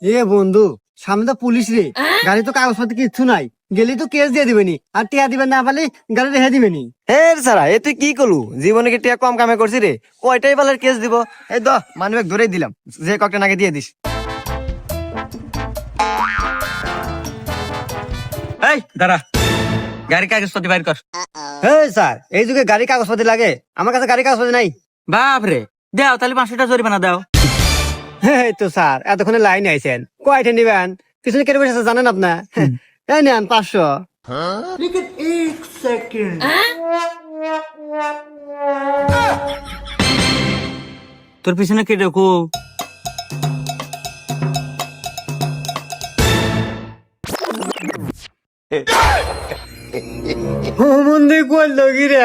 এ বন্ধু, সামনে তো পুলিশ রে, গাড়ি তো কাগজপত্র কিচ্ছু নাই, গেলি তো কেস দিয়ে দিবেনি, আর টিয়া দিবেন না পারলে গাড়ি রেখে দিবেনি। হে সারা এ তুই কি করলু? জীবনে কি টিয়া কম কামে করছি রে? কয়টাই বালের কেস দিব? এই দ মানিব্যাগ ধরেই দিলাম, যে কয়েকটা নাকি দিয়ে দিস। এই দাঁড়া, গাড়ির কাগজপত্র বাইর কর। হ্যাঁ স্যার, এই যুগে গাড়ি কাগজপত্র লাগে? আমার কাছে গাড়ি কাগজপত্র নাই। বাপ রে, দাও তাহলে 500 টাকা জরিমানা দাও। হ্যাঁ তো স্যার, এতক্ষণে লাইনে আইছেন, কয়টা নিবেন? পিছনে কেটে বসেছে জানেন আপনার? এই নেন 500। তোর পিছনে কে দেখো? ও মন্দির করলো কি রে?